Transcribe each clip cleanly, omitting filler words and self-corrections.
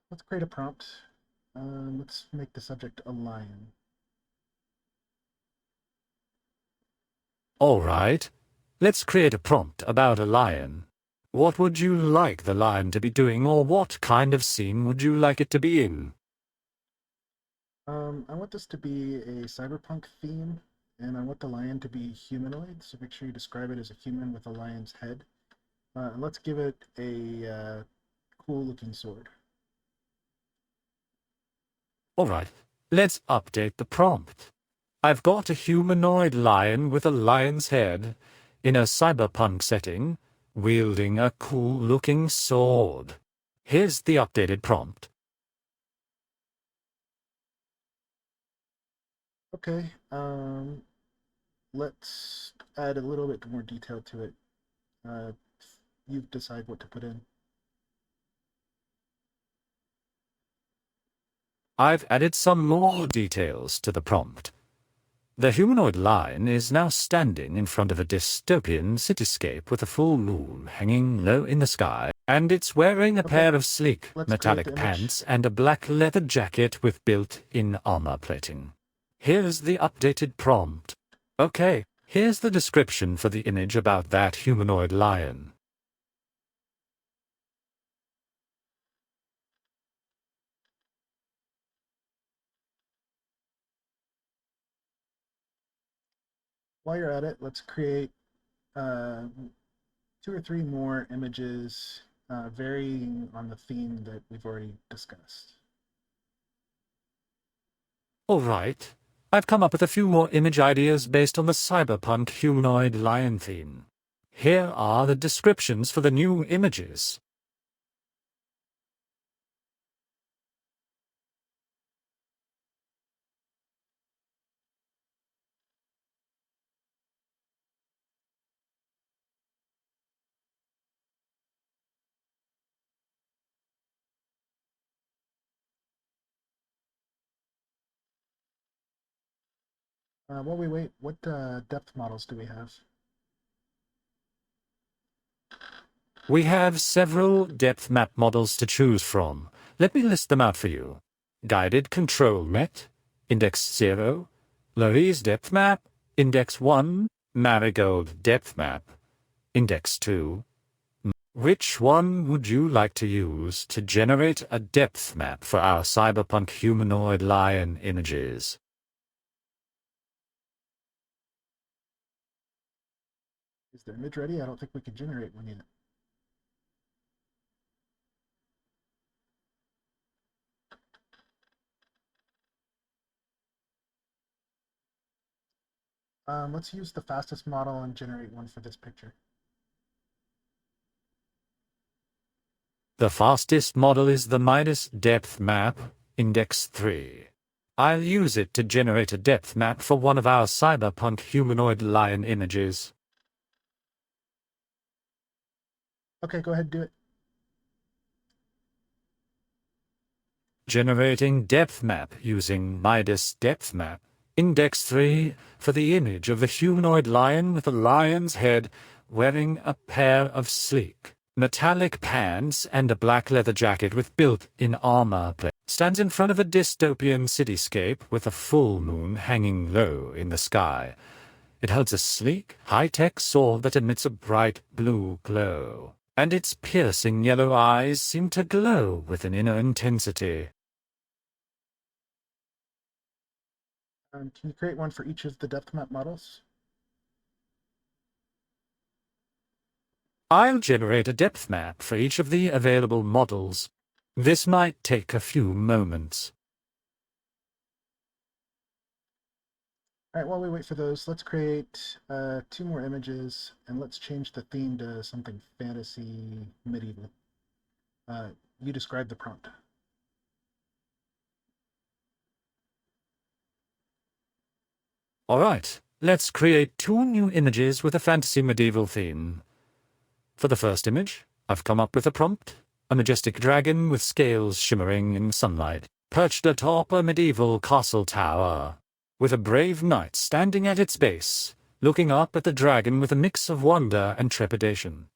Let's create a prompt. Let's make the subject a lion. All right, let's create a prompt about a lion. What would you like the lion to be doing, or what kind of scene would you like it to be in? I want this to be a cyberpunk theme, and I want the lion to be humanoid, so make sure you describe it as a human with a lion's head. And let's give it a cool looking sword. All right, let's update the prompt. I've got a humanoid lion with a lion's head in a cyberpunk setting, wielding a cool-looking sword. Here's the updated prompt. Okay, let's add a little bit more detail to it. Uh, you decide what to put in. I've added some more details to the prompt. The humanoid lion is now standing in front of a dystopian cityscape with a full moon hanging low in the sky, and it's wearing a Okay, pair of sleek let's create the metallic image. pants and a black leather jacket with built-in armor plating. Here's the updated prompt. Okay, here's the description for the image about that humanoid lion. While you're at it, let's create uh, two or three more images varying on the theme that we've already discussed. All right, I've come up with a few more image ideas based on the cyberpunk humanoid lion theme. Here are the descriptions for the new images. While we wait, what depth models do we have? We have several depth map models to choose from. Let me list them out for you. Guided Control Met, Index 0, Louise Depth Map, Index 1, Marigold Depth Map, Index 2. Which one would you like to use to generate a depth map for our cyberpunk humanoid lion images? Is the image ready? I don't think we can generate one yet. Let's use the fastest model and generate one for this picture. The fastest model is the Midas Depth Map, Index 3. I'll use it to generate a depth map for one of our cyberpunk humanoid lion images. Okay, go ahead and do it. Generating depth map using Midas Depth Map, Index 3, for the image of the humanoid lion with a lion's head wearing a pair of sleek, metallic pants and a black leather jacket with built-in armor plate. Stands in front of a dystopian cityscape with a full moon hanging low in the sky. It holds a sleek, high-tech sword that emits a bright blue glow, and its piercing yellow eyes seem to glow with an inner intensity. Can you create one for each of the depth map models? I'll generate a depth map for each of the available models. This might take a few moments. All right, while we wait for those, let's create two more images and let's change the theme to something fantasy medieval. You describe the prompt. All right, let's create two new images with a fantasy medieval theme. For the first image, I've come up with a prompt: a majestic dragon with scales shimmering in sunlight, perched atop a medieval castle tower, with a brave knight standing at its base, looking up at the dragon with a mix of wonder and trepidation.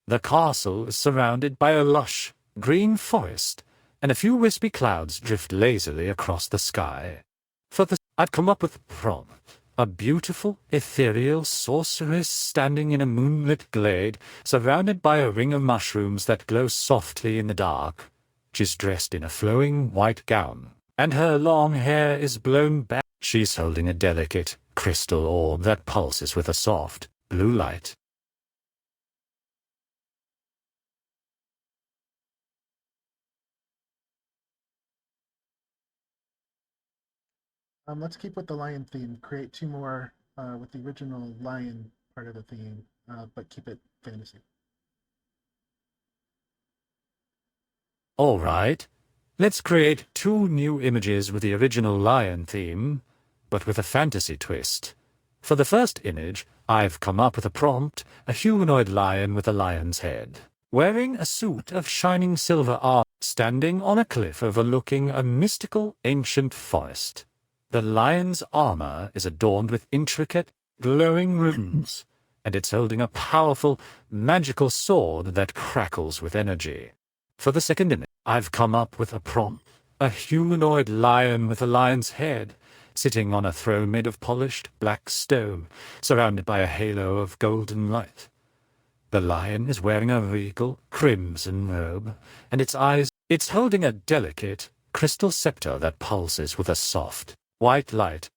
The castle is surrounded by a lush, green forest, and a few wispy clouds drift lazily across the sky. For the I'd come up with a prompt. A beautiful, ethereal sorceress standing in a moonlit glade, surrounded by a ring of mushrooms that glow softly in the dark. She's dressed in a flowing white gown, and her long hair is blown back. She's holding a delicate, crystal orb that pulses with a soft, blue light. Let's keep with the lion theme. Create two more with the original lion part of the theme, but keep it fantasy. All right, let's create two new images with the original lion theme, but with a fantasy twist. For the first image, I've come up with a prompt, a humanoid lion with a lion's head, wearing a suit of shining silver armor, standing on a cliff overlooking a mystical ancient forest. The lion's armor is adorned with intricate, glowing runes, and it's holding a powerful, magical sword that crackles with energy. For the second image, I've come up with a prompt, a humanoid lion with a lion's head, sitting on a throne made of polished black stone, surrounded by a halo of golden light. The lion is wearing a regal, crimson robe, and it's holding a delicate, crystal scepter that pulses with a soft, white light.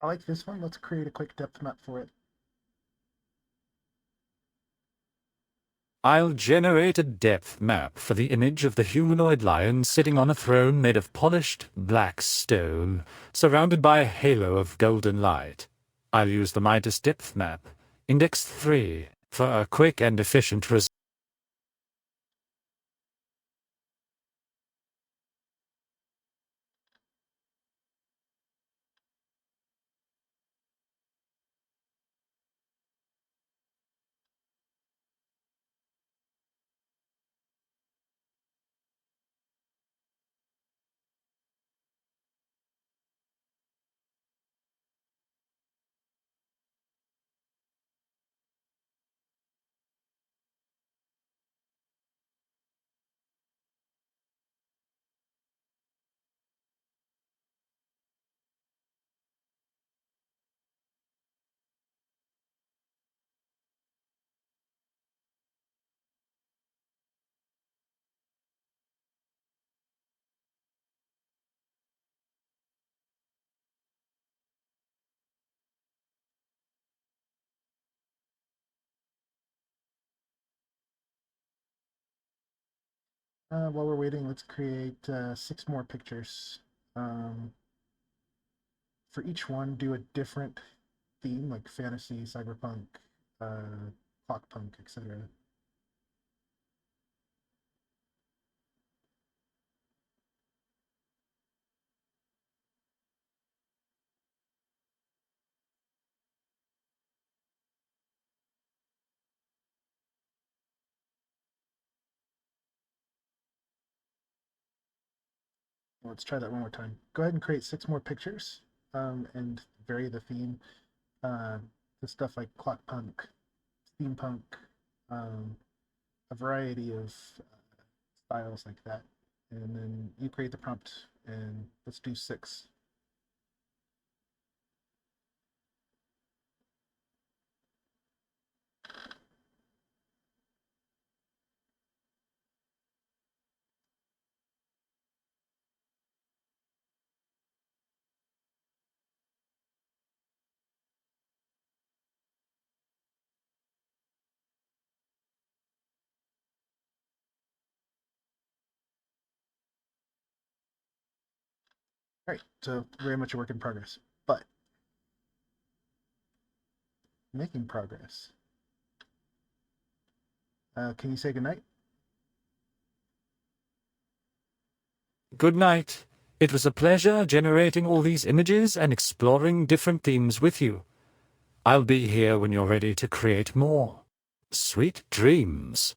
I like this one. Let's create a quick depth map for it. I'll generate a depth map for the image of the humanoid lion sitting on a throne made of polished black stone, surrounded by a halo of golden light. I'll use the Midas depth map, index 3, for a quick and efficient result. While we're waiting, let's create 6 more pictures. Um, for each one, do a different theme, like fantasy, cyberpunk, clock punk, etc. Let's try that one more time. Go ahead and create 6 more pictures and vary the theme uh, to stuff like clock punk, steampunk, um, a variety of styles like that. And then you create the prompt and let's do 6. All right, so very much a work in progress, but making progress. Can you say goodnight? Good night. It was a pleasure generating all these images and exploring different themes with you. I'll be here when you're ready to create more. Sweet dreams.